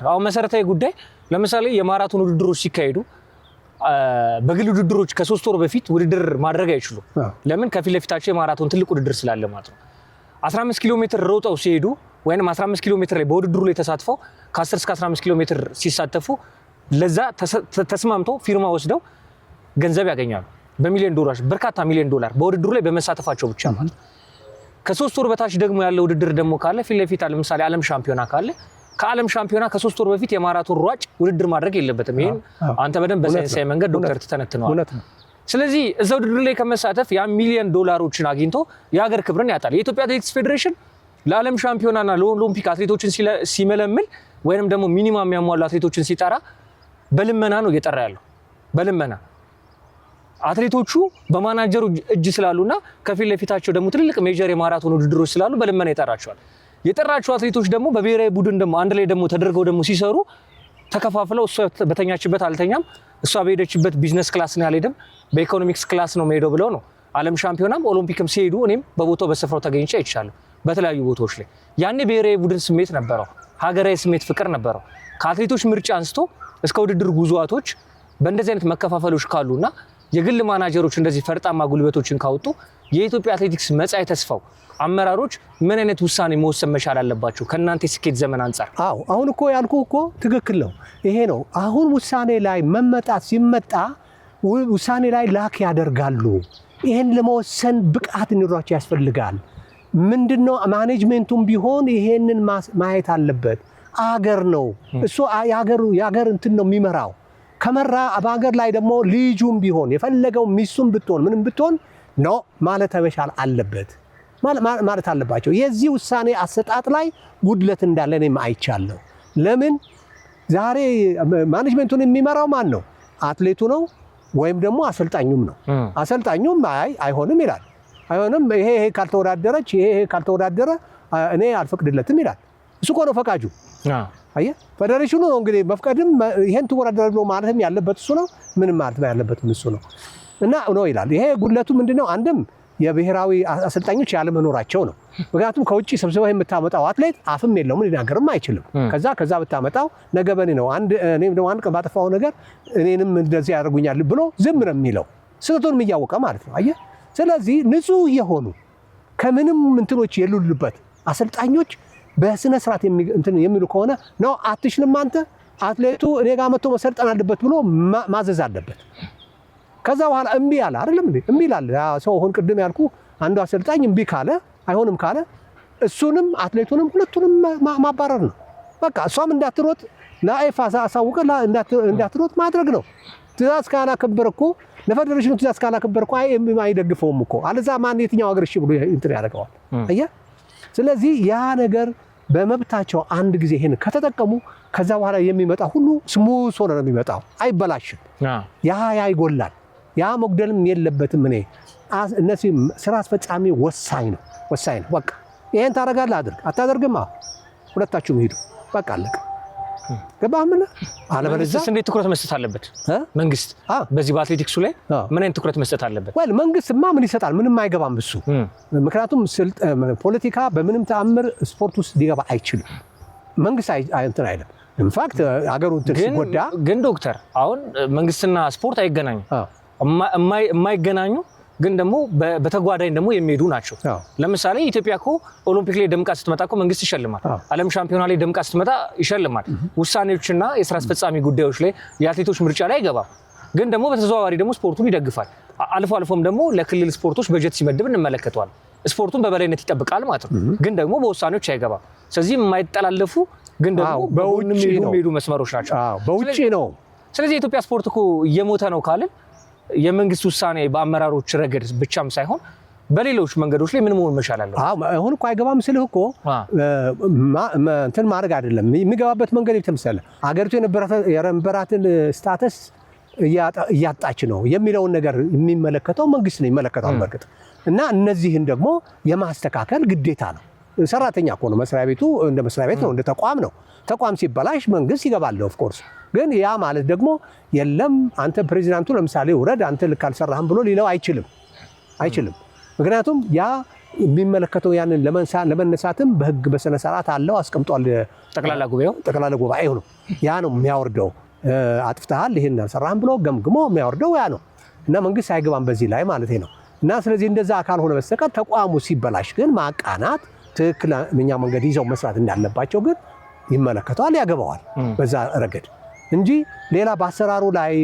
ዶክተር አሁን መሰረታዊ ጉዳይ ለምሳሌ የማራቶን ውድድሮች ሲካሄዱ በግል ውድድሮች ከ3 ወር በፊት ውድድር ማድረግ አይችሉም። ለምን? ከፊት ለፊታቸው የማራቶን ትልቅ ውድድር ስላለ ማለት ነው። 15 ኪሎ ሜትር ሮጠው ሲሄዱ ወይንም 15 ኪሎ ሜትር ላይ በውድድሩ ላይ ተሳትፈው ከ10 እስከ 15 ኪሎ ሜትር ሲሳተፉ ለዛ ተስማምተው ፊርማ ወስደው ገንዘብ ያገኛሉ። በሚሊዮን ዶላር በርካታ ሚሊዮን ዶላር በውድድሩ ላይ በመሳተፋቸው ብቻ ማለት። ከ3 ወር በታች ደግሞ ያለው ውድድር ደግሞ ካለ ፊት ለፊት ለምሳሌ ዓለም ሻምፒዮና ካለ ከዓለም ሻምፒዮና ከ3 ወር በፊት የማራቶን ሯጭ ውድድር ማድረግ የለበትም። ይሄን አንተ በደንብ በሳይንሳዊ መንገድ ዶክተር ተተነትነዋል። ስለዚህ እዛው ውድድር ላይ ከመሳተፍ ያ ሚሊዮን ዶላሮችን አግኝቶ የሀገር ክብርን ያጣል። የኢትዮጵያ አትሌቲክስ ፌዴሬሽን ለዓለም ሻምፒዮናና ለኦሎምፒክ አትሌቶችን ሲመለምል ወይንም ደግሞ ሚኒማም የሚያሟሉ አትሌቶችን ሲጠራ በልመና ነው እየጠራ ያለው። በልመና አትሌቶቹ በማናጀሩ እጅ ስላሉና ከፊት ለፊታቸው ደግሞ ትልልቅ ሜጀር የማራቶን ውድድሮች ስላሉ በልመና ይጠራቸዋል። የጠራቸው አትሌቶች ደግሞ በብሔራዊ ቡድን ደግሞ አንድ ላይ ደግሞ ተደርገው ደግሞ ሲሰሩ ተከፋፍለው እሷ በተኛችበት አልተኛም፣ እሷ በሄደችበት ቢዝነስ ክላስ ነው ያልሄድም፣ በኢኮኖሚክስ ክላስ ነው የምሄደው ብለው ነው ዓለም ሻምፒዮናም ኦሎምፒክም ሲሄዱ እኔም በቦታው በስፍራው ተገኝቼ አይቻለሁ። በተለያዩ ቦታዎች ላይ ያኔ ብሔራዊ ቡድን ስሜት ነበረው፣ ሀገራዊ ስሜት ፍቅር ነበረው። ከአትሌቶች ምርጫ አንስቶ እስከ ውድድር ጉዟቶች በእንደዚህ አይነት መከፋፈሎች ካሉና የግል ማናጀሮች እንደዚህ ፈርጣማ ጉልበቶችን ካወጡ የኢትዮጵያ አትሌቲክስ መጻኢ ተስፋው አመራሮች ምን አይነት ውሳኔ መወሰን መቻል አለባቸው ከእናንተ የስኬት ዘመን አንጻር? አሁን እኮ ያልኩህ እኮ ትክክል ነው። ይሄ ነው አሁን ውሳኔ ላይ መመጣት ሲመጣ ውሳኔ ላይ ላክ ያደርጋሉ። ይሄን ለመወሰን ብቃት እንዲኖራቸው ያስፈልጋል። ምንድነው ማኔጅመንቱም ቢሆን ይሄንን ማየት አለበት። አገር ነው እሱ ያገር እንትን ነው የሚመራው። ከመራ በአገር ላይ ደግሞ ልጁም ቢሆን የፈለገው ሚስቱም ብትሆን ምንም ብትሆን ነው ማለት መቻል አለበት ማለት አለባቸው። የዚህ ውሳኔ አሰጣጥ ላይ ጉድለት እንዳለ እኔም አይቻለሁ። ለምን ዛሬ ማኔጅመንቱን የሚመራው ማን ነው? አትሌቱ ነው ወይም ደግሞ አሰልጣኙም ነው። አሰልጣኙም አይሆንም ይላል። አይሆንም ይሄ ካልተወዳደረች ይሄ ካልተወዳደረ እኔ አልፈቅድለትም ይላል። እሱ እኮ ነው ፈቃጁ። አየህ ፌዴሬሽኑ ነው እንግዲህ መፍቀድም ይሄን ትወዳደር ብሎ ማለትም ያለበት እሱ ነው። ምንም ማለት ያለበትም እሱ ነው እና ነው ይላል። ይሄ ጉድለቱ ምንድነው? አንድም የብሔራዊ አሰልጣኞች ያለመኖራቸው ነው። ምክንያቱም ከውጪ ሰብስበው የምታመጣው አትሌት አፍም የለውም ሊናገርም አይችልም። ከዛ ብታመጣው ነገ በኔ ነው እኔም ደግሞ አንድ ቀን ባጠፋው ነገር እኔንም እንደዚህ ያደርጉኛል ብሎ ዝም ነው የሚለው ስህተቱንም እያወቀ ማለት ነው። አየህ ስለዚህ ንጹህ የሆኑ ከምንም እንትኖች የሉልበት አሰልጣኞች በስነ ስርዓት የሚሉ ከሆነ ነው አትችልም አንተ አትሌቱ እኔ ጋር መጥቶ መሰልጠን አለበት ብሎ ማዘዝ አለበት። ከዛ በኋላ እምቢ አለ አይደለም እንዴ? እምቢ አለ ሰው ሆን ቅድም ያልኩ አንዱ አሰልጣኝ እምቢ ካለ አይሆንም ካለ እሱንም አትሌቱንም ሁለቱንም ማባረር ነው። በቃ እሷም እንዳትሮጥ ለአይፋ አሳውቀ እንዳትሮጥ ማድረግ ነው። ትእዛዝ ካላከበረ እኮ ለፌዴሬሽኑ ትእዛዝ ካላከበረ እኮ አይደግፈውም እኮ አለዛ ማን የትኛው ሀገር እሺ ብሎ እንትን ያደርገዋል? አየህ ስለዚህ ያ ነገር በመብታቸው አንድ ጊዜ ይሄን ከተጠቀሙ ከዛ በኋላ የሚመጣ ሁሉ ስሙዝ ሆነ ነው የሚመጣው፣ አይበላሽም። ያ ይጎላል። ያ መጉደልም የለበትም። እኔ እነዚህ ስራ አስፈጻሚ ወሳኝ ነው። በቃ ይሄን ታደርጋለህ አድርግ፣ አታደርግም ሁለታችሁም ሂዱ፣ በቃ አለቀ። ገባህ? ምን አለበለዚያ እንዴት ትኩረት መስጠት አለበት መንግስት በዚህ በአትሌቲክሱ ላይ ምን አይነት ትኩረት መስጠት አለበት? ወይ መንግስትማ ምን ይሰጣል? ምንም አይገባም እሱ። ምክንያቱም ፖለቲካ በምንም ተአምር ስፖርት ውስጥ ሊገባ አይችልም። መንግስት እንትን አይደለም። ኢንፋክት አገሩ እንትን ሲጎዳ ግን ዶክተር አሁን መንግስትና ስፖርት አይገናኙም። የማይገናኙ ግን ደግሞ በተጓዳኝ ደግሞ የሚሄዱ ናቸው። ለምሳሌ ኢትዮጵያ እኮ ኦሎምፒክ ላይ ደምቃ ስትመጣ እኮ መንግስት ይሸልማል። ዓለም ሻምፒዮና ላይ ደምቃ ስትመጣ ይሸልማል። ውሳኔዎችና የስራ አስፈጻሚ ጉዳዮች ላይ የአትሌቶች ምርጫ ላይ አይገባም። ግን ደግሞ በተዘዋዋሪ ደግሞ ስፖርቱን ይደግፋል። አልፎ አልፎም ደግሞ ለክልል ስፖርቶች በጀት ሲመድብ እንመለከተዋል። ስፖርቱን በበላይነት ይጠብቃል ማለት ነው። ግን ደግሞ በውሳኔዎች አይገባም። ስለዚህ የማይጠላለፉ ግን ደግሞ በውጭ የሚሄዱ መስመሮች ናቸው። በውጭ ነው። ስለዚህ የኢትዮጵያ ስፖርት እኮ እየሞተ ነው ካልን የመንግስት ውሳኔ በአመራሮች ረገድ ብቻም ሳይሆን በሌሎች መንገዶች ላይ ምን መሆን መቻል አለው? አሁን እኮ አይገባም ስልህ እኮ እንትን ማድረግ አይደለም የሚገባበት መንገድ ይተምሳለ አገሪቱ የነበራትን ስታተስ እያጣች ነው የሚለውን ነገር የሚመለከተው መንግስት ነው ይመለከታል በርግጥ እና እነዚህን ደግሞ የማስተካከል ግዴታ ነው። ሰራተኛ እኮ ነው መስሪያ ቤቱ እንደ መስሪያ ቤት ነው እንደ ተቋም ነው። ተቋም ሲበላሽ መንግስት ይገባል ኦፍ ኮርስ። ግን ያ ማለት ደግሞ የለም አንተ ፕሬዚዳንቱ ለምሳሌ ውረድ አንተ ልክ አልሰራህም ብሎ ሊለው አይችልም። ምክንያቱም ያ የሚመለከተው ያንን ለመነሳትም በህግ በሰነ ስርዓት አለው አስቀምጧል። ጠቅላላ ጉባኤው ነው ያ ነው የሚያወርደው። አጥፍተሃል ይሄን አልሰራህም ብሎ ገምግሞ የሚያወርደው ያ ነው እና መንግስት አይገባም በዚህ ላይ ማለት ነው። እና ስለዚህ እንደዛ ካልሆነ በስተቀር ተቋሙ ሲበላሽ ግን ማቃናት ትክክለኛ መንገድ ይዘው መስራት እንዳለባቸው ግን ይመለከተዋል፣ ያገባዋል በዛ ረገድ እንጂ ሌላ በአሰራሩ ላይ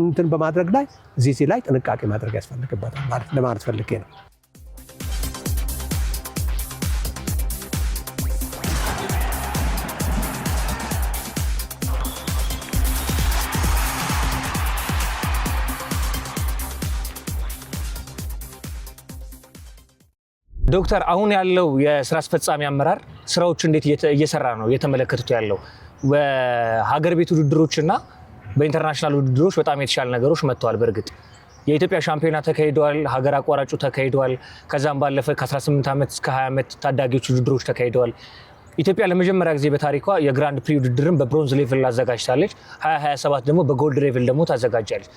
እንትን በማድረግ ላይ እዚህ ላይ ጥንቃቄ ማድረግ ያስፈልግበታል ማለት ለማለት ፈልጌ ነው። ዶክተር አሁን ያለው የስራ አስፈጻሚ አመራር ስራዎች እንዴት እየሰራ ነው የተመለከቱት ያለው? በሀገር ቤት ውድድሮችና በኢንተርናሽናል ውድድሮች በጣም የተሻለ ነገሮች መጥተዋል። በእርግጥ የኢትዮጵያ ሻምፒዮና ተካሂደዋል፣ ሀገር አቋራጩ ተካሂደዋል። ከዛም ባለፈ ከ18 ዓመት እስከ 20 ዓመት ታዳጊዎች ውድድሮች ተካሂደዋል። ኢትዮጵያ ለመጀመሪያ ጊዜ በታሪኳ የግራንድ ፕሪ ውድድርን በብሮንዝ ሌቭል አዘጋጅታለች። 2027 ደግሞ በጎልድ ሌቭል ደግሞ ታዘጋጃለች።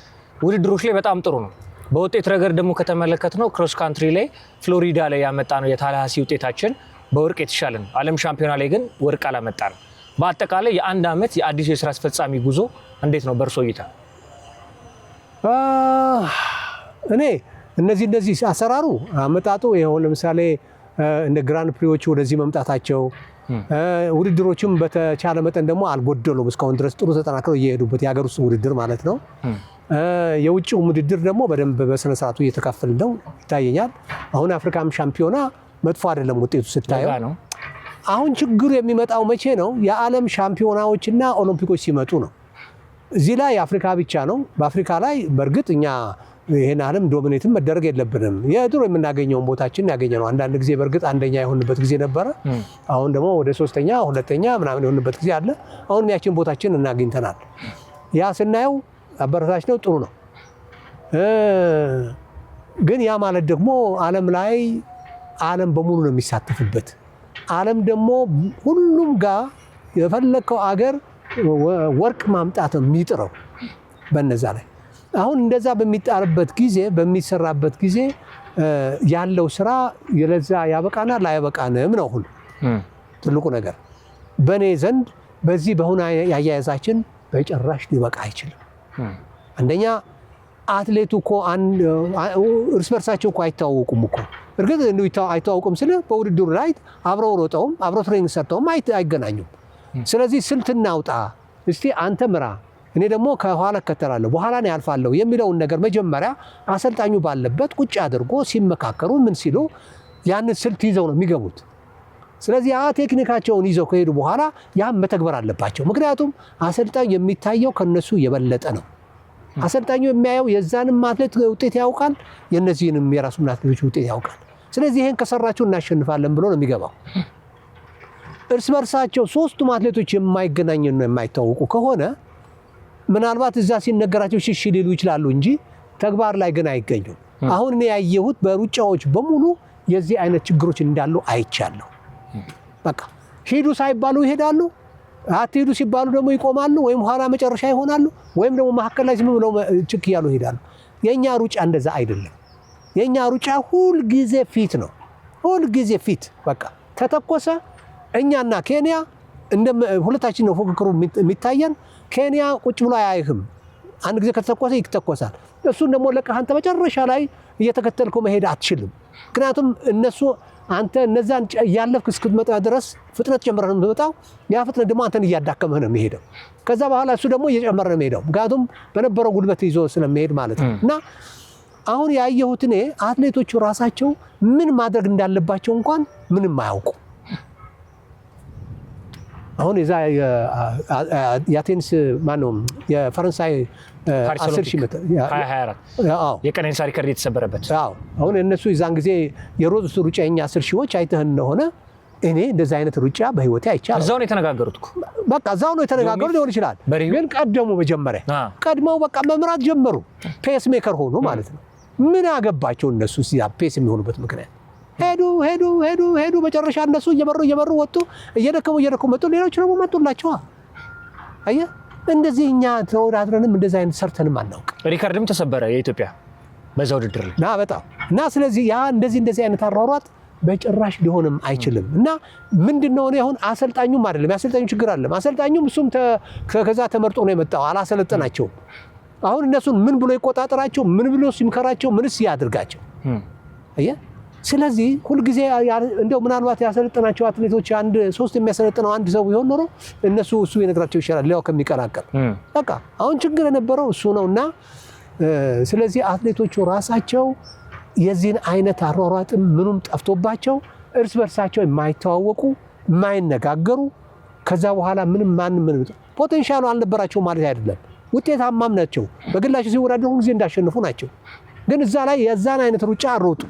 ውድድሮች ላይ በጣም ጥሩ ነው። በውጤት ረገድ ደግሞ ከተመለከትነው ክሮስ ካንትሪ ላይ ፍሎሪዳ ላይ ያመጣ ነው የታላሃሲ ውጤታችን በወርቅ የተሻለ ነው። ዓለም ሻምፒዮና ላይ ግን ወርቅ አላመጣንም። በአጠቃላይ የአንድ ዓመት የአዲሱ የስራ አስፈጻሚ ጉዞ እንዴት ነው በእርሶ እይታ? እኔ እነዚህ አሰራሩ አመጣጡ ይኸው ለምሳሌ እንደ ግራንድ ፕሪዎች ወደዚህ መምጣታቸው ውድድሮችም በተቻለ መጠን ደግሞ አልጎደሉም። እስካሁን ድረስ ጥሩ ተጠናክረው እየሄዱበት የሀገር ውስጥ ውድድር ማለት ነው። የውጭው ውድድር ደግሞ በደንብ በስነ ስርዓቱ እየተካፈል ነው ይታየኛል። አሁን አፍሪካም ሻምፒዮና መጥፎ አይደለም ውጤቱ ስታየው። አሁን ችግሩ የሚመጣው መቼ ነው? የዓለም ሻምፒዮናዎችና ኦሎምፒኮች ሲመጡ ነው። እዚህ ላይ አፍሪካ ብቻ ነው። በአፍሪካ ላይ በእርግጥ እኛ ይሄን ዓለም ዶሚኔትም መደረግ የለብንም። የድሮ የምናገኘውን ቦታችን ያገኘነው አንዳንድ ጊዜ በእርግጥ አንደኛ የሆንበት ጊዜ ነበረ። አሁን ደግሞ ወደ ሶስተኛ ሁለተኛ ምናምን የሆንበት ጊዜ አለ። አሁን ያችን ቦታችን እናግኝተናል። ያ ስናየው አበረታች ነው፣ ጥሩ ነው። ግን ያ ማለት ደግሞ ዓለም ላይ ዓለም በሙሉ ነው የሚሳተፍበት። ዓለም ደግሞ ሁሉም ጋር የፈለከው አገር ወርቅ ማምጣት ነው የሚጥረው በነዛ ላይ። አሁን እንደዛ በሚጣርበት ጊዜ በሚሰራበት ጊዜ ያለው ስራ የለዛ ያበቃና ላይበቃንም ነው ሁሉ ትልቁ ነገር። በኔ ዘንድ በዚህ በሁን ያያያዛችን በጭራሽ ሊበቃ አይችልም። አንደኛ አትሌቱ እኮ እርስ በርሳቸው እኮ አይተዋወቁም እኮ። እርግጥ አይተዋወቁም ስለ በውድድሩ ላይ አብረው ሮጠውም አብረው ትሬኒንግ ሰርተውም አይገናኙም። ስለዚህ ስልት እናውጣ እስቲ፣ አንተ ምራ እኔ ደግሞ ከኋላ እከተላለሁ በኋላ ነው ያልፋለሁ የሚለውን ነገር መጀመሪያ አሰልጣኙ ባለበት ቁጭ አድርጎ ሲመካከሩ ምን ሲሉ ያንን ስልት ይዘው ነው የሚገቡት። ስለዚህ ያ ቴክኒካቸውን ይዘው ከሄዱ በኋላ ያም መተግበር አለባቸው። ምክንያቱም አሰልጣኙ የሚታየው ከነሱ የበለጠ ነው። አሰልጣኙ የሚያየው የዛንም አትሌት ውጤት ያውቃል፣ የነዚህንም የራሱን አትሌቶች ውጤት ያውቃል። ስለዚህ ይሄን ከሰራችሁ እናሸንፋለን ብሎ ነው የሚገባው። እርስ በርሳቸው ሶስቱም አትሌቶች የማይገናኙና የማይታወቁ ከሆነ ምናልባት እዛ ሲነገራቸው ሽሽ ሊሉ ይችላሉ እንጂ ተግባር ላይ ግን አይገኙም። አሁን እኔ ያየሁት በሩጫዎች በሙሉ የዚህ አይነት ችግሮች እንዳሉ አይቻለሁ። በቃ ሂዱ ሳይባሉ ይሄዳሉ፣ አትሄዱ ሲባሉ ደግሞ ይቆማሉ፣ ወይም ኋላ መጨረሻ ይሆናሉ፣ ወይም ደግሞ መሀከል ላይ ዝም ብለው ችክ እያሉ ይሄዳሉ። የኛ ሩጫ እንደዛ አይደለም። የኛ ሩጫ ሁል ጊዜ ፊት ነው፣ ሁል ጊዜ ፊት። በቃ ተተኮሰ እኛና ኬንያ ሁለታችን ነው ፉክክሩ የሚታየን። ኬንያ ቁጭ ብሎ አያይህም። አንድ ጊዜ ከተተኮሰ ይተኮሳል። እሱን ደግሞ ለቀህ አንተ መጨረሻ ላይ እየተከተልከው መሄድ አትችልም። ምክንያቱም እነሱ አንተ እነዛን ያለፍክ እስክትመጣ ድረስ ፍጥነት ጨምረህ ነው የምትመጣው። ያ ፍጥነት ደግሞ አንተን እያዳከመህ ነው የሚሄደው። ከዛ በኋላ እሱ ደግሞ እየጨመረ ነው የሚሄደው፣ ምክንያቱም በነበረው ጉልበት ይዞ ስለሚሄድ ማለት ነው። እና አሁን ያየሁት እኔ አትሌቶቹ ራሳቸው ምን ማድረግ እንዳለባቸው እንኳን ምንም አያውቁ። አሁን የዛ የአቴንስ ማነው የፈረንሳይ 10,000 ሜትር 2024 የቀነኒሳ ሪከርድ የተሰበረበት። አሁን እነሱ የዛን ጊዜ የሮጡት ሩጫ የኛ 10 ሺዎች አይተህ እንደሆነ እኔ እንደዛ አይነት ሩጫ በህይወቴ አይቻለሁ። እዛው ነው የተነጋገሩት እኮ በቃ እዛው ነው የተነጋገሩት ሊሆን ይችላል። ግን ቀደሙ፣ መጀመሪያ ቀድመው በቃ መምራት ጀመሩ። ፔስ ሜከር ሆኑ ማለት ነው። ምን አገባቸው እነሱ ፔስ የሚሆኑበት ምክንያት? ሄዱ መጨረሻ እነሱ እየመሩ ወጡ። እየደከሙ መጡ። ሌሎች ደግሞ መጡላቸው። አየህ፣ እንደዚህ እኛ ተወዳድረንም እንደዚህ አይነት ሰርተንም አናውቅ። ሪከርድም ተሰበረ የኢትዮጵያ በዛው ውድድር ላይ በጣም እና ስለዚህ ያ እንደዚህ አይነት አሯሯጥ በጭራሽ ሊሆንም አይችልም። እና ምንድነው ነው አሁን አሰልጣኙም አይደለም ያሰልጣኙ ችግር አለ። አሰልጣኙም እሱም ከዛ ተመርጦ ነው የመጣው አላሰለጠናቸው። አሁን እነሱን ምን ብሎ ይቆጣጠራቸው? ምን ብሎ ሲምከራቸው? ምንስ ያድርጋቸው? ስለዚህ ሁልጊዜ እንደው ምናልባት ያሰለጠናቸው አትሌቶች አንድ 3 የሚያሰለጥነው አንድ ሰው ቢሆን ኖሮ እሱ ይነግራቸው ይሻላል ሌላው ከሚቀላቀል። በቃ አሁን ችግር የነበረው እሱ ነውና ስለዚህ አትሌቶቹ ራሳቸው የዚህን አይነት አሯሯጥም ምኑም ጠፍቶባቸው እርስ በርሳቸው የማይተዋወቁ የማይነጋገሩ ከዛ በኋላ ማንም ፖቴንሻሉ አልነበራቸው ማለት አይደለም። ውጤታማም ናቸው። በግላቸው ሲወዳደሩ ጊዜ እንዳሸነፉ ናቸው። ግን እዛ ላይ የዛን አይነት ሩጫ አሮጡ።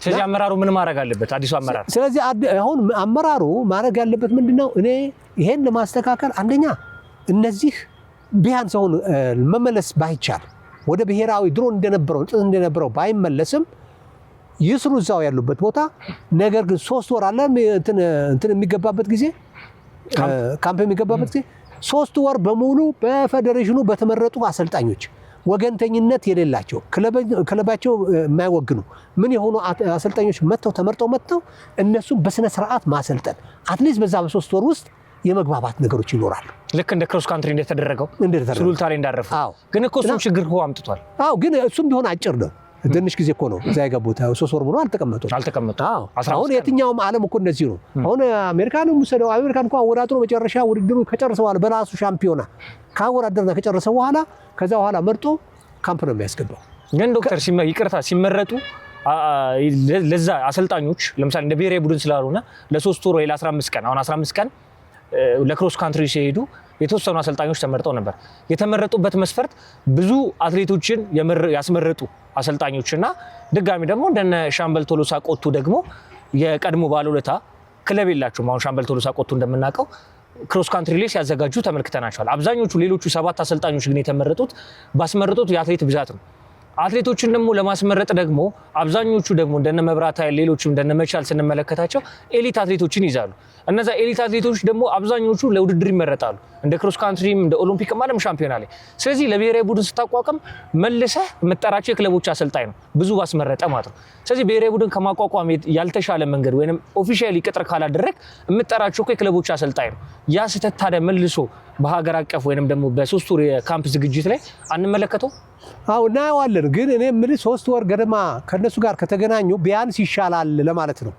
ስለዚህ አመራሩ ምን ማድረግ አለበት? አዲሱ አመራር ስለዚህ አሁን አመራሩ ማድረግ ያለበት ምንድነው? እኔ ይሄን ለማስተካከል አንደኛ እነዚህ ቢያንስ አሁን መመለስ ባይቻል ወደ ብሔራዊ ድሮ እንደነበረው ባይመለስም ይስሩ እዛው ያሉበት ቦታ። ነገር ግን 3 ወር አለ እንትን የሚገባበት ጊዜ ካምፕ የሚገባበት ጊዜ 3 ወር በሙሉ በፌደሬሽኑ በተመረጡ አሰልጣኞች ወገንተኝነት የሌላቸው ክለባቸው የማይወግኑ ምን የሆኑ አሰልጣኞች ተመርጠው እነሱም በስነ ስርዓት ማሰልጠን አትሊስት በዛ በ3 ወር ውስጥ የመግባባት ነገሮች ይኖራሉ። ልክ እንደ ክሮስ ካንትሪ እንደተደረገው ሱሉልታ ላይ እንዳረፈ። ግን እኮ እሱም ችግር አምጥቷል። ግን እሱም ቢሆን አጭር ነው። ትንሽ ጊዜ እኮ ነው እዛ የገቡት። 3 ወር ሙሉ አልተቀመጡም። አሁን የትኛውም ዓለም እኮ እንደዚህ ነው። አሁን አሜሪካን ሙሰደው አሜሪካን እንኳን ወራጥሮ መጨረሻ ውድድሩ ከጨረሰ በኋላ በራሱ ሻምፒዮና ካወራደረና ከጨረሰ በኋላ ከዛ በኋላ መርጦ ካምፕ ነው የሚያስገባው። ግን ዶክተር ሲመረጡ ለዛ አሰልጣኞች ለምሳሌ እንደ ብሔራዊ ቡድን ስላልሆነ ለ3 ወር ወይ ለ15 ቀን አሁን 15 ቀን ለክሮስ ካንትሪ ሲሄዱ የተወሰኑ አሰልጣኞች ተመርጠው ነበር። የተመረጡበት መስፈርት ብዙ አትሌቶችን ያስመረጡ አሰልጣኞችና ድጋሚ ደግሞ እንደነ ሻምበል ቶሎሳ ቆቱ ደግሞ የቀድሞ ባለውለታ ክለብ የላቸውም። አሁን ሻምበል ቶሎሳ ቆቱ እንደምናውቀው ክሮስ ካንትሪ ላይ ሲያዘጋጁ ተመልክተናቸዋል። አብዛኞቹ ሌሎቹ 7 አሰልጣኞች ግን የተመረጡት ባስመረጡት የአትሌት ብዛት ነው። አትሌቶችን ደግሞ ለማስመረጥ ደግሞ አብዛኞቹ ደግሞ እንደነ መብራት ኃይል ሌሎችም እንደነ መቻል ስንመለከታቸው ኤሊት አትሌቶችን ይዛሉ። እነዛ ኤሊት አትሌቶች ደግሞ አብዛኞቹ ለውድድር ይመረጣሉ እንደ ክሮስ ካንትሪም እንደ ኦሎምፒክም ዓለም ሻምፒዮና ላይ። ስለዚህ ለብሔራዊ ቡድን ስታቋቋም መልሰህ የምትጠራቸው የክለቦች አሰልጣኝ ነው ብዙ ባስመረጠ ማለት ነው። ስለዚህ ብሔራዊ ቡድን ከማቋቋም ያልተሻለ መንገድ ወይንም ኦፊሻሊ ቅጥር ካላደረግ የምትጠራቸው የክለቦች አሰልጣኝ ነው። ያ ስህተት ታዲያ መልሶ በሀገር አቀፍ ወይንም ደግሞ በ3 ወር የካምፕ ዝግጅት ላይ አንመለከተው? አዎ እናየዋለን። ግን እኔ የምልህ 3 ወር ገደማ ከነሱ ጋር ከተገናኙ ቢያንስ ይሻላል ለማለት ነው።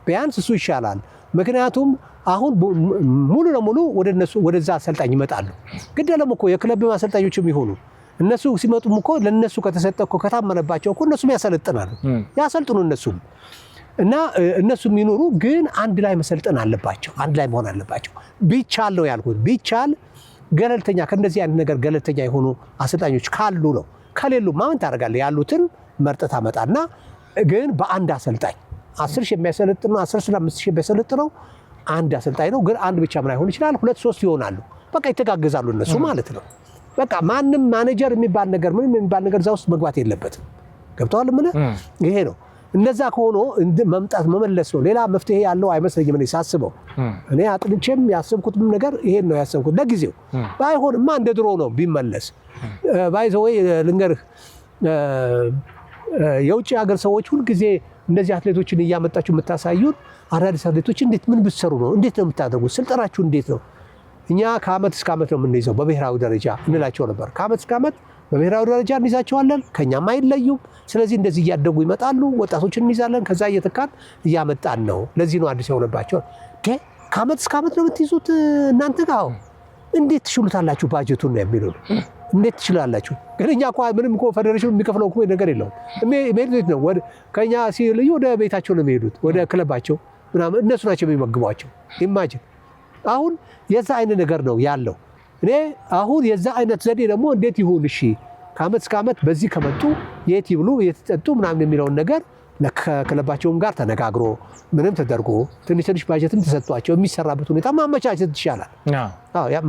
ቢያንስ እሱ ይሻላል። ምክንያቱም አሁን ሙሉ ለሙሉ ወደዛ አሰልጣኝ ይመጣሉ። ግዴለም እኮ የክለብ አሰልጣኞችም ይሆኑ እነሱ ሲመጡም እኮ ለነሱ ከተሰጠ እኮ ከታመነባቸው እኮ እነሱም ያሰለጥናሉ። ያሰልጥኑ እነሱም እና እነሱም ይኖሩ። ግን አንድ ላይ መሰልጠን አለባቸው። አንድ ላይ መሆን አለባቸው። ቢቻል ነው ያልኩት። ቢቻል ገለልተኛ ከእንደዚህ አይነት ነገር ገለልተኛ የሆኑ አሰልጣኞች ካሉ ነው። ከሌሉ ማን ታደርጋለህ? ያሉትን መርጠት አመጣና ግን በአንድ አሰልጣኝ 10 ሺህ የሚያሰለጥነው 15 ሺህ የሚያሰለጥነው አንድ አሰልጣኝ ነው። ግን አንድ ብቻ ምን አይሆን ይችላል፣ 2-3 ይሆናሉ። በቃ ይተጋገዛሉ እነሱ ማለት ነው። በቃ ማንም ማኔጀር የሚባል ነገር ምንም የሚባል ነገር እዛ ውስጥ መግባት የለበትም። ገብተዋል? ምን ይሄ ነው። እነዛ ከሆነ መምጣት መመለስ ነው። ሌላ መፍትሄ ያለው አይመስለኝም እኔ ሳስበው። እኔ አጥንቼም ያሰብኩትም ነገር ይሄን ነው ያሰብኩት። ለጊዜው ባይሆንማ እንደ ድሮ ነው ቢመለስ። ባይዘወይ ልንገርህ፣ የውጭ ሀገር ሰዎች ሁልጊዜ እንደዚህ አትሌቶችን እያመጣችሁ የምታሳዩን አዳዲስ አትሌቶች እንዴት ምን ብትሰሩ ነው? እንዴት ነው የምታደርጉት? ስልጠናችሁ እንዴት ነው? እኛ ከአመት እስከ አመት ነው የምንይዘው በብሔራዊ ደረጃ እንላቸው ነበር። ከአመት እስከ አመት በብሔራዊ ደረጃ እንይዛቸዋለን። ከኛም አይለዩም። ስለዚህ እንደዚህ እያደጉ ይመጣሉ። ወጣቶችን እንይዛለን። ከዛ እየተካን እያመጣን ነው። ለዚህ ነው አዲስ የሆነባቸው። ከአመት እስከ አመት ነው የምትይዙት እናንተ ጋር እንዴት ትችሉታላችሁ? ባጀቱን ነው የሚሉን። እንዴት ትችላላችሁ? ግን እኛ እኮ ምንም እኮ ፌደሬሽኑ የሚከፍለው እኮ ነገር የለውም። የሚሄዱት ነው ከኛ ሲልዩ ወደ ቤታቸው ነው የሚሄዱት፣ ወደ ክለባቸው ምናምን እነሱ ናቸው የሚመግቧቸው። ኢማጂን አሁን የዛ አይነት ነገር ነው ያለው። እኔ አሁን የዛ አይነት ዘዴ ደግሞ እንዴት ይሁን? እሺ ከአመት እስከ አመት በዚህ ከመጡ የት ይብሉ የት ይጠጡ ምናምን የሚለውን ነገር ከክለባቸውም ጋር ተነጋግሮ ምንም ተደርጎ ትንሽ ባጀትም ተሰጥቷቸው የሚሰራበት ሁኔታ ማመቻቸት ይቻላል።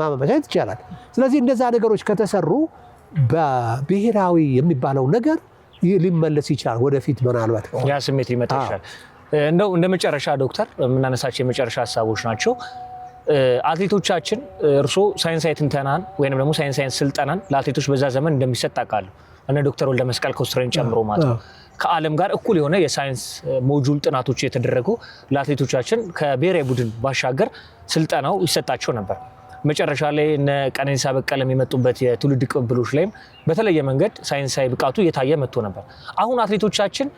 ማመቻቸት ይቻላል። ስለዚህ እንደዛ ነገሮች ከተሰሩ በብሔራዊ የሚባለው ነገር ሊመለስ ይችላል ወደፊት ምናልባት ያ ስሜት ሊመጣ ይችላል። እንደው እንደ መጨረሻ ዶክተር የምናነሳቸው የመጨረሻ ሀሳቦች ናቸው። አትሌቶቻችን እርሶ ሳይንሳዊ ትንተናን ወይንም ደግሞ ሳይንሳዊ ስልጠናን ለአትሌቶች በዛ ዘመን እንደሚሰጥ አውቃለሁ። እነ ዶክተር ወልደ መስቀል ኮስትሬን ጨምሮ ማለት ነው ከዓለም ጋር እኩል የሆነ የሳይንስ ሞጁል ጥናቶች የተደረጉ ለአትሌቶቻችን ከብሔራዊ ቡድን ባሻገር ስልጠናው ይሰጣቸው ነበር። መጨረሻ ላይ እነ ቀነኒሳ በቀለም የመጡበት የትውልድ ቅብብሎች ላይም በተለየ መንገድ ሳይንሳዊ ብቃቱ እየታየ መጥቶ ነበር። አሁን አትሌቶቻችን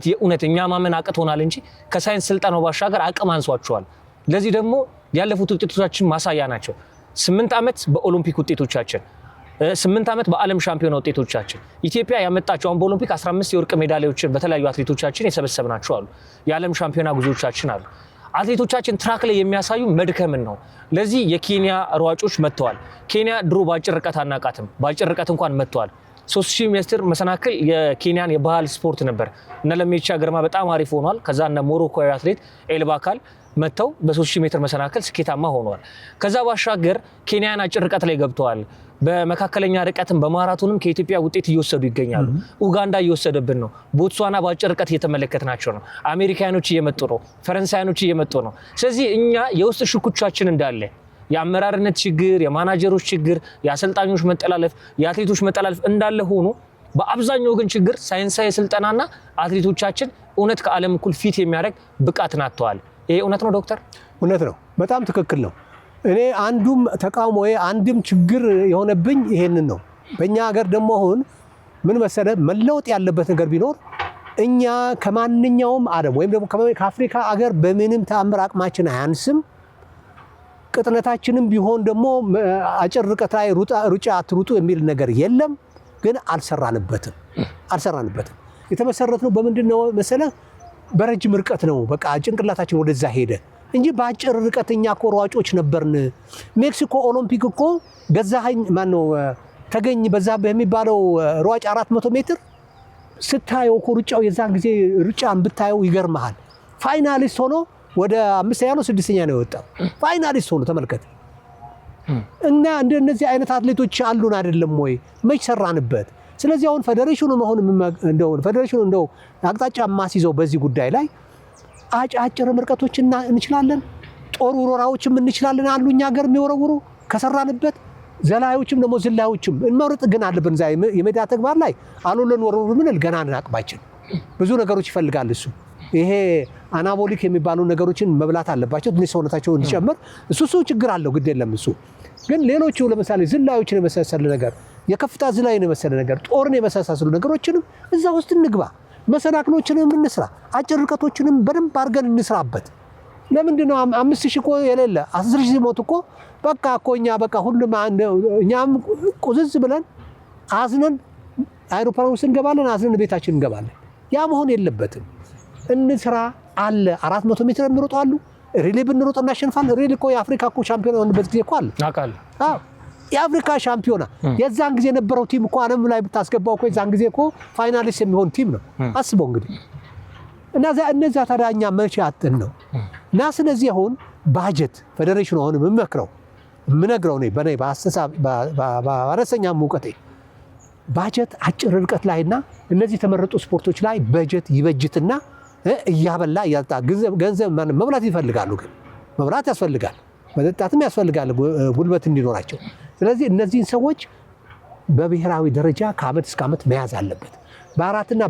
የእውነት እኛ ማመን አቅቶናል እንጂ ከሳይንስ ስልጠናው ባሻገር አቅም አንሷቸዋል። ለዚህ ደግሞ ያለፉት ውጤቶቻችን ማሳያ ናቸው። 8 ዓመት በኦሎምፒክ ውጤቶቻችን 8 ዓመት በዓለም ሻምፒዮና ውጤቶቻችን ኢትዮጵያ ያመጣቸው አሁን በኦሎምፒክ 15 የወርቅ ሜዳሊያዎችን በተለያዩ አትሌቶቻችን የሰበሰብናቸው አሉ። የዓለም ሻምፒዮና ጉዞዎቻችን አሉ። አትሌቶቻችን ትራክ ላይ የሚያሳዩ መድከምን ነው። ለዚህ የኬንያ ሯጮች መጥተዋል። ኬንያ ድሮ በአጭር ርቀት አናቃትም፣ በአጭር ርቀት እንኳን መጥተዋል። 3000 ሜትር መሰናክል የኬንያን የባህል ስፖርት ነበር። እነ ለሜቻ ግርማ በጣም አሪፍ ሆኗል። ከዛ እነ ሞሮኮዊ አትሌት ኤልባካል መጥተው በ3000 ሜትር መሰናክል ስኬታማ ሆነዋል። ከዛ ባሻገር ኬንያን አጭር ርቀት ላይ ገብተዋል። በመካከለኛ ርቀትም በማራቶንም ከኢትዮጵያ ውጤት እየወሰዱ ይገኛሉ። ኡጋንዳ እየወሰደብን ነው። ቦትስዋና በአጭር ርቀት እየተመለከትናቸው ነው። አሜሪካኖች እየመጡ ነው። ፈረንሳያኖች እየመጡ ነው። ስለዚህ እኛ የውስጥ ሽኩቻችን እንዳለ የአመራርነት ችግር፣ የማናጀሮች ችግር፣ የአሰልጣኞች መጠላለፍ፣ የአትሌቶች መጠላለፍ እንዳለ ሆኖ በአብዛኛው ግን ችግር ሳይንሳዊ ስልጠናና አትሌቶቻችን እውነት ከዓለም እኩል ፊት የሚያደርግ ብቃትን አጥተዋል። ይሄ እውነት ነው ዶክተር? እውነት ነው። በጣም ትክክል ነው። እኔ አንዱም ተቃውሞዬ አንድም ችግር የሆነብኝ ይሄንን ነው። በእኛ ሀገር ደግሞ አሁን ምን መሰለ መለወጥ ያለበት ነገር ቢኖር እኛ ከማንኛውም ዓለም ወይም ደግሞ ከአፍሪካ ሀገር በምንም ተአምር አቅማችን አያንስም። ቅጥነታችንም ቢሆን ደግሞ አጭር ርቀት ላይ ሩጫ አትሩጡ የሚል ነገር የለም። ግን አልሰራንበትም። የተመሰረትነው በምንድን ነው መሰለ? በረጅም ርቀት ነው። በቃ ጭንቅላታችን ወደዛ ሄደ እንጂ በአጭር ርቀት እኛ እኮ ሯጮች ነበርን። ሜክሲኮ ኦሎምፒክ እኮ ገዛኸኝ ማነው ተገኝ በዛብህ የሚባለው ሯጭ 400 ሜትር ስታየው እኮ ሩጫው የዛን ጊዜ ሩጫን ብታየው ይገርምሃል። ፋይናሊስት ሆኖ ወደ 5ኛ ነው 6ኛ ነው የወጣው። ፋይናሊስት ሆኖ ተመልከት። እና እንደነዚህ አይነት አትሌቶች አሉን አይደለም ወይ? መች ሰራንበት? ስለዚህ አሁን ፌደሬሽኑ እንደው አቅጣጫ ማስይዘው በዚህ ጉዳይ ላይ አጫጭር ርቀቶችና እንችላለን፣ ጦር ውርወራዎችም እንችላለን አሉ እኛ ሀገር የሚወረውሩ ከሰራንበት፣ ዘላዮችም ደግሞ ዝላዮችም እንመርጥ ግን አለብን። ዛ የሜዳ ተግባር ላይ አሉለን ወረውሩ ምን ገና አቅማችን ብዙ ነገሮች ይፈልጋል። እሱ ይሄ አናቦሊክ የሚባሉ ነገሮችን መብላት አለባቸው ትንሽ ሰውነታቸው እንዲጨምር። እሱ ችግር አለው፣ ግድ የለም እሱ። ግን ሌሎቹ ለምሳሌ ዝላዮችን የመሳሰሉ ነገር፣ የከፍታ ዝላይን የመሰለ ነገር፣ ጦርን የመሳሰሉ ነገሮችንም እዛ ውስጥ እንግባ። መሰናክሎችንም እንስራ፣ አጭር ርቀቶችንም በደንብ አድርገን እንስራበት። ለምንድን ነው 5000 እኮ የሌለ 10000 ሲሞት እኮ በቃ እኮ እኛ በቃ ሁሉም እኛም ቁዝዝ ብለን አዝነን አይሮፕላን ውስጥ እንገባለን፣ አዝነን ቤታችን እንገባለን። ያ መሆን የለበትም። እንስራ አለ 400 ሜትር የሚሮጡ አሉ። ሪሊ ብንሮጥ እናሸንፋለን። ሪሊ እኮ የአፍሪካ እኮ ሻምፒዮና የሆነበት ጊዜ እኮ አለ። አዎ የአፍሪካ ሻምፒዮና የዛን ጊዜ የነበረው ቲም እኮ ዓለም ላይ ብታስገባው እኮ የዛን ጊዜ እኮ ፋይናሊስት የሚሆን ቲም ነው። አስበው እንግዲህ እነዛ ታዲያ እኛ መቼ አጥን ነው? እና ስለዚህ አሁን ባጀት ፌዴሬሽኑ አሁን የምነግረው ነው በኔ በአነስተኛ እውቀቴ ባጀት አጭር ርቀት ላይና እነዚህ የተመረጡ ስፖርቶች ላይ በጀት ይበጅትና እያበላ ያጣ ገንዘብ መብላት ይፈልጋሉ። ግን መብላት ያስፈልጋል፣ መጠጣትም ያስፈልጋል ጉልበት እንዲኖራቸው። ስለዚህ እነዚህን ሰዎች በብሔራዊ ደረጃ ከዓመት እስከ ዓመት መያዝ አለበት። በ4 እና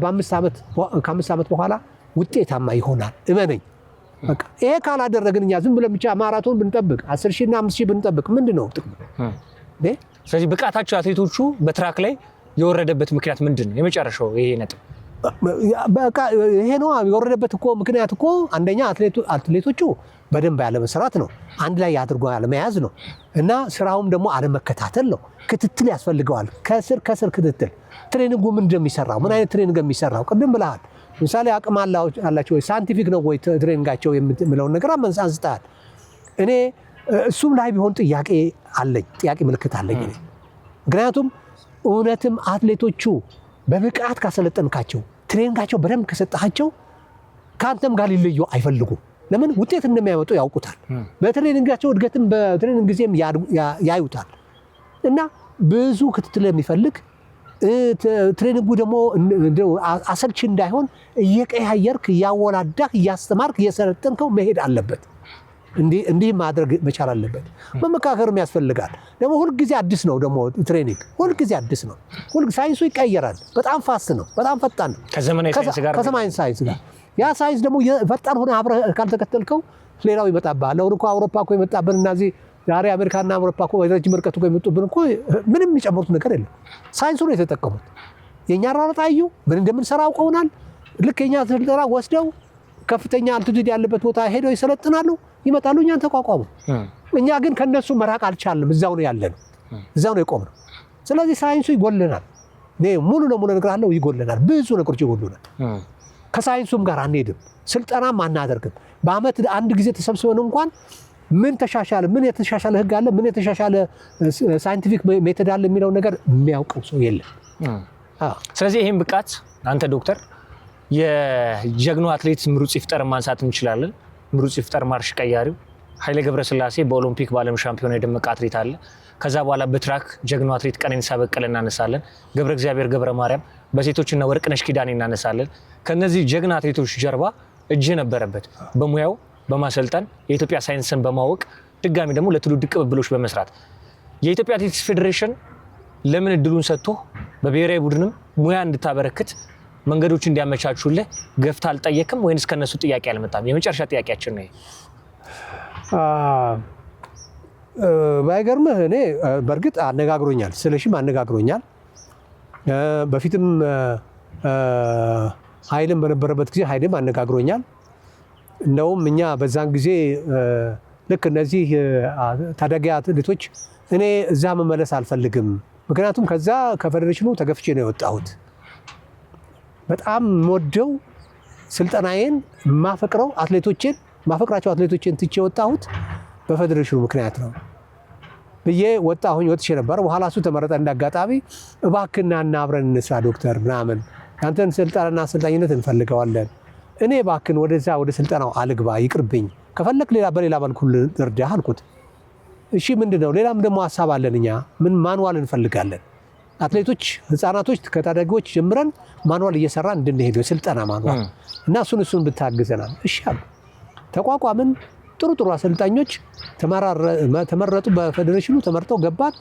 ከ5 ዓመት በኋላ ውጤታማ ይሆናል። እመነኝ። በቃ ይሄ ካላደረግን እኛ ዝም ብለን ብቻ ማራቶን ብንጠብቅ 10000 እና 5000 ብንጠብቅ ምንድነው ጥቅሙ? ስለዚህ ብቃታቸው አትሌቶቹ በትራክ ላይ የወረደበት ምክንያት ምንድነው? የመጨረሻው ይሄ ነጥብ በቃ ይሄ ነው የወረደበት እኮ ምክንያት እኮ አንደኛ አትሌቶቹ በደንብ ያለ መስራት ነው፣ አንድ ላይ አድርጎ ያለ መያዝ ነው። እና ስራውም ደግሞ አለመከታተል ነው። ክትትል ያስፈልገዋል። ከስር ክትትል። ትሬኒንጉ ምን እንደሚሰራው ምን አይነት ትሬኒንግ እንደሚሰራው ቅድም ብለሃል። ለምሳሌ አቅም አላቸው ወይ ሳይንቲፊክ ነው ወይ ትሬኒንጋቸው የምለው ነገር አንስተሃል። እኔ እሱም ላይ ቢሆን ጥያቄ ምልክት አለኝ። ምክንያቱም እውነትም አትሌቶቹ በብቃት ካሰለጠንካቸው ትሬኒንጋቸው በደንብ ከሰጣቸው ከአንተም ጋር ሊለዩ አይፈልጉም። ለምን? ውጤት እንደሚያመጡ ያውቁታል። በትሬኒንጋቸው እድገትም በትሬኒንግ ጊዜም ያዩታል። እና ብዙ ክትትል የሚፈልግ ትሬኒንጉ ደግሞ አሰልቺ እንዳይሆን እየቀያየርክ እያወላዳህ እያስተማርክ እየሰለጠንከው መሄድ አለበት። እንዲህ ማድረግ መቻል አለበት። መመካከርም ያስፈልጋል። ደግሞ ሁልጊዜ አዲስ ነው ደግሞ ትሬኒንግ ሁልጊዜ አዲስ ነው። ሳይንሱ ይቀየራል። በጣም ፋስት ነው፣ በጣም ፈጣን ነው ከዘመናዊ ሳይንስ ጋር። ያ ሳይንስ ደግሞ ፈጣን ሆነ አብረህ ካልተከተልከው ሌላው ይመጣብሃል። አሁን እኮ አውሮፓ እኮ የመጣብን እና እዚህ ዛሬ አሜሪካና አውሮፓ እኮ ረጅም ርቀት እኮ የመጡብን እኮ ምንም የሚጨምሩት ነገር የለም። ሳይንሱ ነው የተጠቀሙት። የእኛ አሯሯጥ አዩ፣ ምን እንደምንሰራ አውቀውናል። ልክ የእኛ ስልጠና ወስደው ከፍተኛ አልቲቱድ ያለበት ቦታ ሄደው ይሰለጥናሉ፣ ይመጣሉ፣ እኛን ተቋቋሙ። እኛ ግን ከነሱ መራቅ አልቻልንም። እዛው ነው ያለነው፣ እዛው ነው የቆምነው። ስለዚህ ሳይንሱ ይጎልናል። ሙሉ ለሙሉ እነግርሃለሁ ይጎልናል። ብዙ ነገሮች ይጎሉናል። ከሳይንሱም ጋር አንሄድም፣ ስልጠናም አናደርግም። በአመት አንድ ጊዜ ተሰብስበን እንኳን ምን ተሻሻለ፣ ምን የተሻሻለ ህግ አለ፣ ምን የተሻሻለ ሳይንቲፊክ ሜቶድ አለ የሚለው ነገር የሚያውቀው ሰው የለም። ስለዚህ ይሄን ብቃት አንተ ዶክተር የጀግናው አትሌት ምሩጽ ይፍጠር ማንሳት እንችላለን። ምሩጽ ይፍጠር ማርሽ ቀያሪው፣ ኃይሌ ገብረስላሴ በኦሎምፒክ በዓለም ሻምፒዮና የደመቀ አትሌት አለ። ከዛ በኋላ በትራክ ጀግናው አትሌት ቀነኒሳ በቀለ እናነሳለን። ገብረ እግዚአብሔር ገብረ ማርያም፣ በሴቶችና ወርቅነሽ ኪዳኔ እናነሳለን። ከነዚህ ጀግና አትሌቶች ጀርባ እጅ ነበረበት በሙያው በማሰልጠን የኢትዮጵያ ሳይንስን በማወቅ ድጋሚ ደግሞ ለትውልድ ቅብብሎች በመስራት የኢትዮጵያ አትሌቲክስ ፌዴሬሽን ለምን እድሉን ሰጥቶ በብሔራዊ ቡድንም ሙያ እንድታበረክት መንገዶች እንዲያመቻቹልህ ገፍታ አልጠየቅም ወይንስ ከነሱ ጥያቄ አልመጣም? የመጨረሻ ጥያቄያችን ነው። ባይገርምህ እኔ በእርግጥ አነጋግሮኛል፣ ስለሽም አነጋግሮኛል። በፊትም ኃይልም በነበረበት ጊዜ ኃይልም አነጋግሮኛል። እንደውም እኛ በዛን ጊዜ ልክ እነዚህ ታዳጊ አትሌቶች እኔ እዛ መመለስ አልፈልግም፣ ምክንያቱም ከዛ ከፌዴሬሽኑ ተገፍቼ ነው የወጣሁት። በጣም የምወደው ስልጠናዬን ማፈቅራቸው አትሌቶችን ትቼ የወጣሁት በፌዴሬሽኑ ምክንያት ነው ብዬ ወጥቼ ነበር። በኋላ እሱ ተመረጠ። እንዳጋጣሚ እባክና እና አብረን እንስራ ዶክተር ምናምን፣ አንተን ስልጠናና አሰልጣኝነት እንፈልገዋለን፣ እኔ እባክን ወደ ስልጠናው አልግባ ይቅርብኝ፣ ከፈለክ በሌላ መልኩ ልርዳህ አልኩት። እሺ ምንድነው? ሌላም ደግሞ ሀሳብ አለን፣ እኛ ምን ማንዋል እንፈልጋለን፣ አትሌቶች ህፃናቶች ከታዳጊዎች ጀምረን ማንዋል እየሰራን እንድንሄድ የስልጠና ማንዋል እና እሱን ብታግዘናል። እሺ አሉ። ተቋቋምን። ጥሩ አሰልጣኞች ተመረጡ። በፌዴሬሽኑ ተመርጠው ገባን።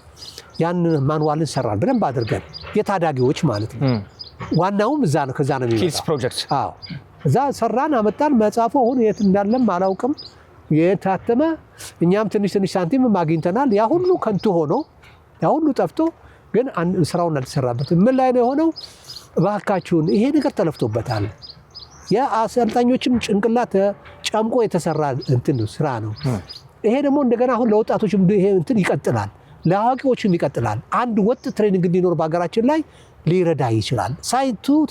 ያን ማንዋልን ሰራን በደንብ አድርገን፣ የታዳጊዎች ማለት ነው። ዋናውም እዛ ነው፣ ከዛ ነው የሚመጣው ፕሮጀክት። አዎ እዛ ሰራን፣ አመጣን። መጽሐፉ አሁን የት እንዳለም አላውቅም፣ የታተመ እኛም ትንሽ ሳንቲም አግኝተናል። ያ ሁሉ ከንቱ ሆኖ ያ ሁሉ ጠፍቶ ግን ስራውን አልተሰራበትም። ምን ላይ ነው የሆነው? እባካችሁን ይሄ ነገር ተለፍቶበታል። የአሰልጣኞችም ጭንቅላት ጨምቆ የተሰራ ስራ ነው። ይሄ ደግሞ እንደገና አሁን ለወጣቶችም ይሄ ይቀጥላል፣ ለአዋቂዎችም ይቀጥላል። አንድ ወጥ ትሬኒንግ እንዲኖር በሀገራችን ላይ ሊረዳ ይችላል።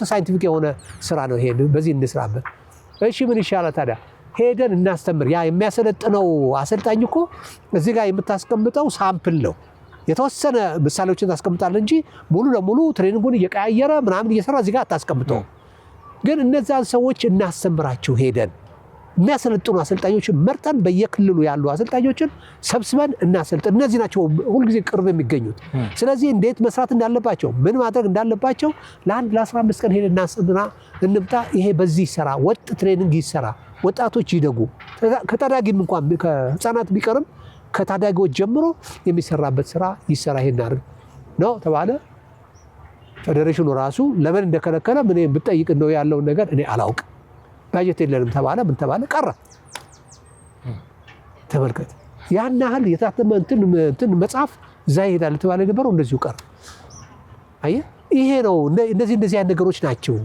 ሳይንቲፊክ የሆነ ስራ ነው ይሄ። በዚህ እንስራበት። እሺ ምን ይሻላል ታዲያ? ሄደን እናስተምር። ያ የሚያሰለጥነው አሰልጣኝ እኮ እዚህ ጋር የምታስቀምጠው ሳምፕል ነው። የተወሰነ ምሳሌዎችን ታስቀምጣለህ እንጂ ሙሉ ለሙሉ ትሬኒንጉን እየቀያየረ ምናምን እየሰራ እዚህ ጋር አታስቀምጠው። ግን እነዛን ሰዎች እናስተምራቸው። ሄደን የሚያሰለጥኑ አሰልጣኞችን መርጠን በየክልሉ ያሉ አሰልጣኞችን ሰብስበን እናሰልጥን። እነዚህ ናቸው ሁልጊዜ ቅርብ የሚገኙት። ስለዚህ እንዴት መስራት እንዳለባቸው፣ ምን ማድረግ እንዳለባቸው ለ15 ቀን ሄደን እንምጣ። ይሄ በዚህ ይሰራ፣ ወጥ ትሬኒንግ ይሰራ፣ ወጣቶች ይደጉ። ከታዳጊም እንኳን ከህፃናት ቢቀርም ከታዳጊዎች ጀምሮ የሚሰራበት ስራ ይሰራ። ይሄን አድርግ ነው ተባለ። ፌዴሬሽኑ ራሱ ለምን እንደከለከለ ምን ብጠይቅ ነው ያለውን ነገር እኔ አላውቅም። ባጀት የለንም ተባለ። ምን ተባለ? ቀረ። ተመልከት፣ ያን ያህል የታተመ እንትን መጽሐፍ እዛ ይሄዳል ተባለ የነበረው እንደዚሁ ቀረ። አየህ፣ ይሄ ነው እንደዚህ አይነት ነገሮች ናቸው።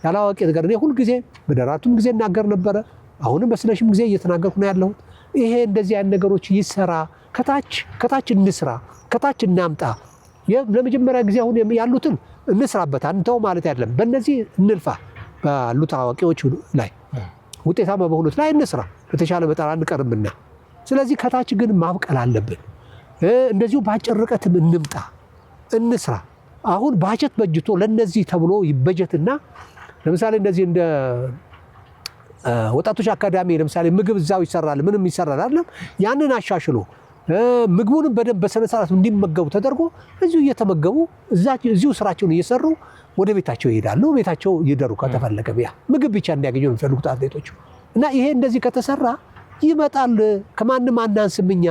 ያላዋቂ ነገር እኔ ሁልጊዜ በደራቱም ጊዜ እናገር ነበረ፣ አሁንም በስለሽም ጊዜ እየተናገርኩ ነው ያለሁት። ይሄ እንደዚህ አይነት ነገሮች ይሰራ፣ ከታች እንስራ፣ ከታች እናምጣ። ለመጀመሪያ ጊዜ አሁን ያሉትን እንስራበት፣ አንተው ማለት አይደለም። በእነዚህ እንልፋ፣ ባሉት አዋቂዎች ላይ ውጤታማ በሆኑት ላይ እንስራ። በተሻለ መጠን አንቀርምና፣ ስለዚህ ከታች ግን ማብቀል አለብን። እንደዚሁ በአጭር ርቀትም እንምጣ፣ እንስራ። አሁን ባጀት በጅቶ ለነዚህ ተብሎ ይበጀትና ለምሳሌ እንደዚህ እንደ ወጣቶች አካዳሚ ለምሳሌ ምግብ እዛው ይሰራል፣ ምንም ይሰራል አይደለም። ያንን አሻሽሎ ምግቡንም በደንብ በስነ ስርዓት እንዲመገቡ ተደርጎ እዚሁ እየተመገቡ እዚሁ ስራቸውን እየሰሩ ወደ ቤታቸው ይሄዳሉ። ቤታቸው ይደሩ ከተፈለገ ያ ምግብ ብቻ እንዲያገኙ የሚፈልጉት አትሌቶች እና ይሄ እንደዚህ ከተሰራ ይመጣል ከማንም አናንስም እኛ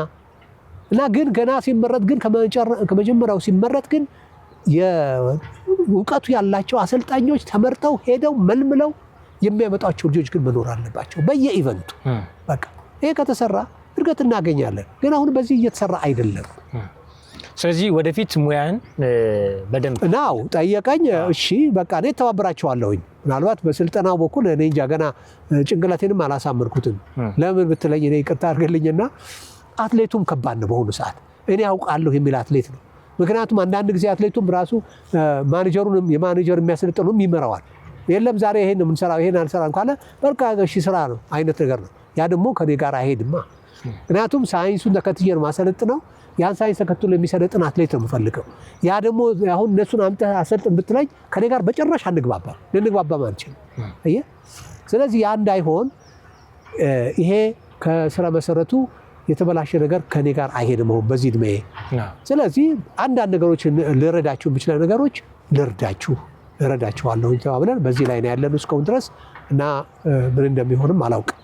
እና ግን ገና ሲመረጥ ግን ከመጀመሪያው ሲመረጥ ግን የእውቀቱ ያላቸው አሰልጣኞች ተመርጠው ሄደው መልምለው የሚያመጣቸው ልጆች ግን መኖር አለባቸው በየኢቨንቱ በቃ ይሄ ከተሰራ እድገት እናገኛለን ግን አሁን በዚህ እየተሰራ አይደለም ስለዚህ ወደፊት ሙያን በደንብ ናው ጠየቀኝ እሺ በቃ እኔ ተባብራቸዋለሁኝ ምናልባት በስልጠናው በኩል እኔ እንጃ ገና ጭንቅላቴንም አላሳመርኩትም ለምን ብትለኝ እኔ ይቅርታ አድርገልኝና አትሌቱም ከባድ ነው በሆነ ሰዓት እኔ አውቃለሁ የሚል አትሌት ነው ምክንያቱም አንዳንድ ጊዜ አትሌቱም ራሱ ማኔጀሩንም የማኔጀር የሚያሰለጥነውም ይመራዋል የለም ዛሬ ይሄን ነው የምንሰራው ይሄን አንሰራም ካለ በቃ እሺ ስራ ነው አይነት ነገር ነው ያ ደግሞ ከኔ ጋር አይሄድማ ምክንያቱም ሳይንሱን ተከትዬ ነው ማሰለጥነው ያን ሳይንስ ተከትሎ የሚሰለጥን አትሌት ነው የምፈልገው ያ ደግሞ አሁን እነሱን አምጥተህ አሰልጥን ብትለኝ ከኔ ጋር በጭራሽ ልንግባባ አንችልም አየህ ስለዚህ ያ እንዳይሆን ይሄ ከስራ መሰረቱ የተበላሸ ነገር ከኔ ጋር አይሄድም በዚህ እድሜ ስለዚህ አንዳንድ ነገሮች ልረዳችሁ የምችለው ነገሮች ልረዳችኋለሁ ተባብለን በዚህ ላይ ነው ያለነው እስካሁን ድረስ እና ምን እንደሚሆንም አላውቅም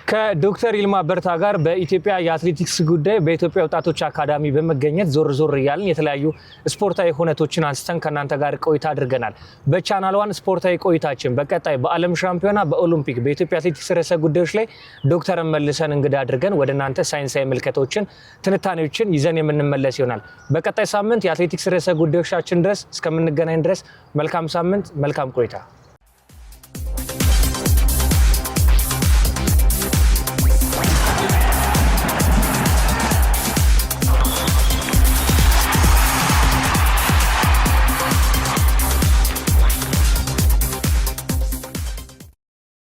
ከዶክተር ይልማ በርታ ጋር በኢትዮጵያ የአትሌቲክስ ጉዳይ በኢትዮጵያ ወጣቶች አካዳሚ በመገኘት ዞር እያልን የተለያዩ ስፖርታዊ ሁነቶችን አንስተን ከናንተ ጋር ቆይታ አድርገናል በቻናል 1 ስፖርታዊ ቆይታችን በቀጣይ በዓለም ሻምፒዮና በኦሎምፒክ በኢትዮጵያ አትሌቲክስ ርዕሰ ጉዳዮች ላይ ዶክተርን መልሰን እንግዳ አድርገን ወደ እናንተ ሳይንሳዊ ምልከቶችን ትንታኔዎችን ይዘን የምንመለስ ይሆናል በቀጣይ ሳምንት የአትሌቲክስ ርዕሰ ጉዳዮቻችን ድረስ እስከምንገናኝ ድረስ መልካም ሳምንት መልካም ቆይታ